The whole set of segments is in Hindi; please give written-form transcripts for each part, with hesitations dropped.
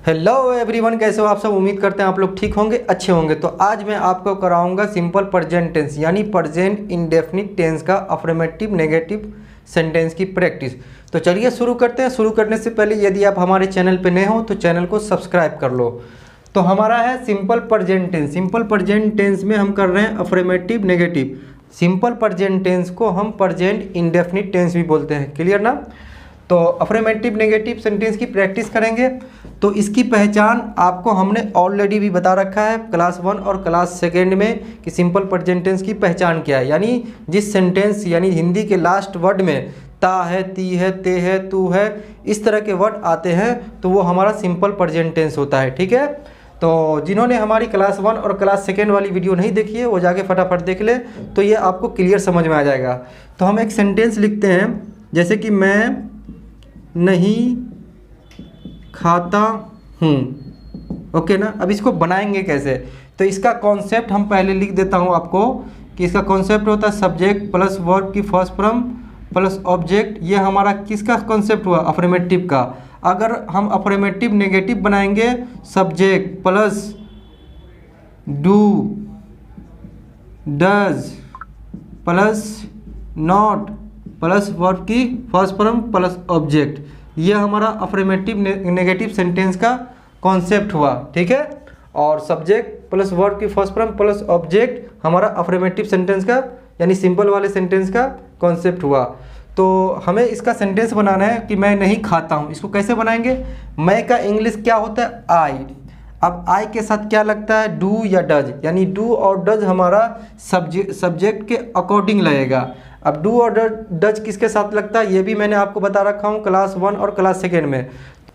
हेलो एवरीवन, कैसे हो आप सब। उम्मीद करते हैं आप लोग ठीक होंगे, अच्छे होंगे। तो आज मैं आपको कराऊंगा सिंपल प्रेजेंट टेंस यानी प्रेजेंट इंडेफिनिट टेंस का अफर्मेटिव नेगेटिव सेंटेंस की प्रैक्टिस। तो चलिए शुरू करते हैं। शुरू करने से पहले यदि आप हमारे चैनल पे नए हो तो चैनल को सब्सक्राइब कर लो। तो हमारा है simple present tense. Simple present tense में हम कर रहे हैं affirmative negative. Simple present tense को हम प्रेजेंट इंडेफिनिट टेंस भी बोलते हैं। क्लियर ना। तो अफर्मेटिव नेगेटिव सेंटेंस की प्रैक्टिस करेंगे। तो इसकी पहचान आपको हमने ऑलरेडी भी बता रखा है क्लास 1 और क्लास 2 में कि सिंपल प्रेजेंट टेंस की पहचान क्या है। यानी जिस सेंटेंस यानी हिंदी के लास्ट वर्ड में ता है, ती है, ते है, तू है, इस तरह के वर्ड आते हैं तो वो हमारा सिंपल प्रेजेंट टेंस होता है। ठीक है। तो जिन्होंने हमारी क्लास 1 और क्लास 2 वाली वीडियो नहीं देखी है वो जाके फटाफट देख ले, तो ये आपको क्लियर समझ में आ जाएगा। तो हम एक सेंटेंस लिखते हैं, जैसे कि मैं नहीं खाता हूँ। ओके ना। अब इसको बनाएंगे कैसे, तो इसका कॉन्सेप्ट हम पहले लिख देता हूँ आपको कि इसका कॉन्सेप्ट होता है सब्जेक्ट प्लस वर्ब की फर्स्ट फॉर्म प्लस ऑब्जेक्ट। ये हमारा किसका कॉन्सेप्ट हुआ, अफर्मेटिव का। अगर हम अफर्मेटिव नेगेटिव बनाएंगे subject plus do does plus not plus verb की फर्स्ट फॉर्म प्लस ऑब्जेक्ट, ये हमारा अफर्मेटिव नेगेटिव सेंटेंस का कॉन्सेप्ट हुआ। ठीक है। और सब्जेक्ट प्लस वर्ब की फर्स्ट फॉर्म प्लस ऑब्जेक्ट हमारा अफर्मेटिव सेंटेंस का यानी सिंपल वाले सेंटेंस का कॉन्सेप्ट हुआ। तो हमें इसका सेंटेंस बनाना है कि मैं नहीं खाता हूँ। इसको कैसे बनाएंगे, मैं का इंग्लिश क्या होता है, आई। अब आई के साथ क्या लगता है, डू या डज, यानी डू और डज हमारा सब्जेक्ट के अकॉर्डिंग लगेगा। अब डू और डज किसके साथ लगता है ये भी मैंने आपको बता रखा हूँ क्लास 1 और क्लास 2 में।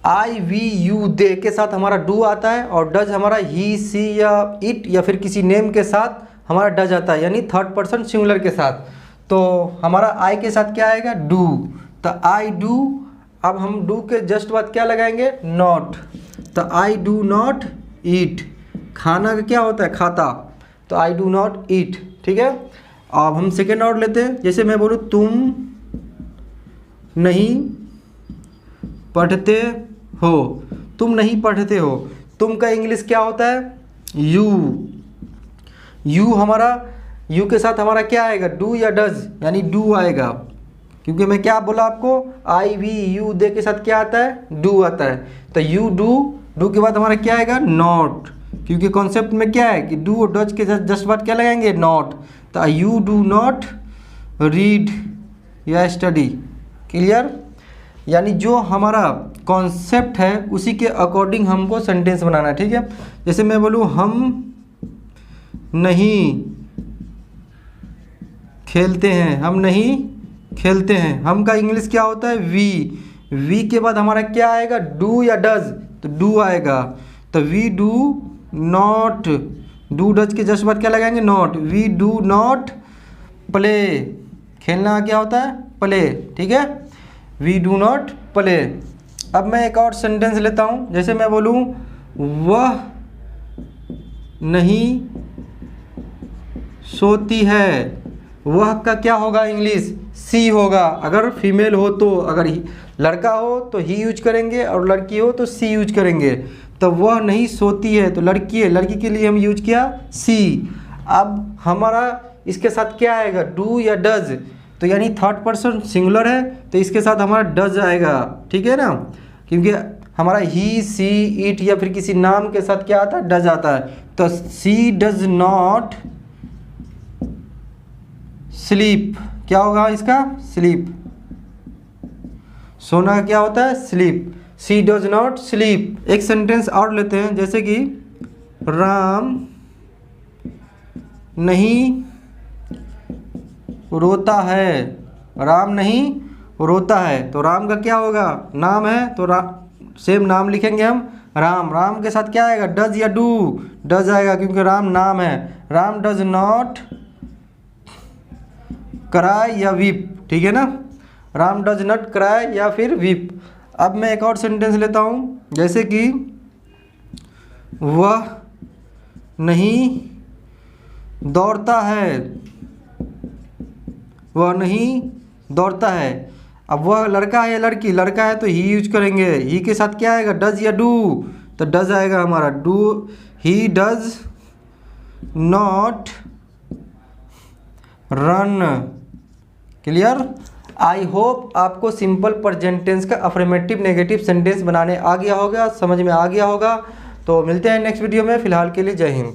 आई वी यू दे के साथ हमारा डू आता है और डज हमारा ही सी या इट या फिर किसी नेम के साथ हमारा डज आता है, यानी थर्ड पर्सन सिंगुलर के साथ। तो हमारा आई के साथ क्या आएगा, डू। तो आई डू। अब हम डू के जस्ट बाद क्या लगाएंगे, नॉट। तो आई डू नॉट ईट, खाना का क्या होता है, खाता। तो आई डू नॉट ईट। ठीक है। अब हम सेकेंड और लेते हैं, जैसे मैं बोलूँ तुम नहीं पढ़ते हो। तुम नहीं पढ़ते हो, तुम का इंग्लिश क्या होता है, यू। यू हमारा यू के साथ हमारा क्या आएगा, डू या डज, यानी डू आएगा। क्योंकि मैं क्या बोला आपको, आई वी यू दे के साथ क्या आता है, डू आता है। तो यू डू, डू के बाद हमारा क्या आएगा, नॉट। क्योंकि कॉन्सेप्ट में क्या है कि डू और डज के साथ जस्ट बाद क्या लगाएंगे, नॉट। तो यू डू नॉट रीड या स्टडी। क्लियर। यानी जो हमारा कॉन्सेप्ट है उसी के अकॉर्डिंग हमको सेंटेंस बनाना है। ठीक है। जैसे मैं बोलूँ हम नहीं खेलते हैं, हम नहीं खेलते हैं, हम का इंग्लिश क्या होता है, वी। वी के बाद हमारा क्या आएगा, डू या डज, तो डू आएगा। तो we do not, do does के जस्ट बाद क्या लगाएंगे, not. We do not play, खेलना क्या होता है, प्ले। ठीक है। We do not play. अब मैं एक और सेंटेंस लेता हूँ, जैसे मैं बोलूँ वह नहीं सोती है। वह का क्या होगा इंग्लिश, सी होगा। अगर फीमेल हो तो, अगर लड़का हो तो ही यूज करेंगे और लड़की हो तो सी यूज करेंगे। तो वह नहीं सोती है तो लड़की है, लड़की के लिए हम यूज किया सी। अब हमारा इसके साथ क्या आएगा, डू या डज, तो यानी थर्ड पर्सन सिंगुलर है तो इसके साथ हमारा डज आएगा। ठीक है ना। क्योंकि हमारा ही सी इट या फिर किसी नाम के साथ क्या आता है, डज आता है। तो सी डज नॉट स्लीप, क्या होगा इसका, स्लीप। सोना का क्या होता है, sleep. She does not sleep. एक सेंटेंस और लेते हैं, जैसे कि राम नहीं रोता है। राम नहीं रोता है, तो राम का क्या होगा, नाम है तो सेम नाम लिखेंगे हम, राम। राम के साथ क्या आएगा, डज या डू, डज आएगा क्योंकि राम नाम है। राम डज नॉट क्राई या वीप। ठीक है ना। राम डज नॉट क्राई या फिर वीप। अब मैं एक और सेंटेंस लेता हूँ, जैसे कि वह नहीं दौड़ता है। वह नहीं दौड़ता है। अब वह लड़का है या लड़की, लड़का है तो ही यूज करेंगे, ही के साथ क्या आएगा, डज या डू, तो डज आएगा हमारा do he does not run. Clear. I hope आपको सिंपल प्रेजेंट टेंस का अफर्मेटिव नेगेटिव सेंटेंस बनाने आ गया होगा, समझ में आ गया होगा। तो मिलते हैं नेक्स्ट वीडियो में, फिलहाल के लिए जय हिंद।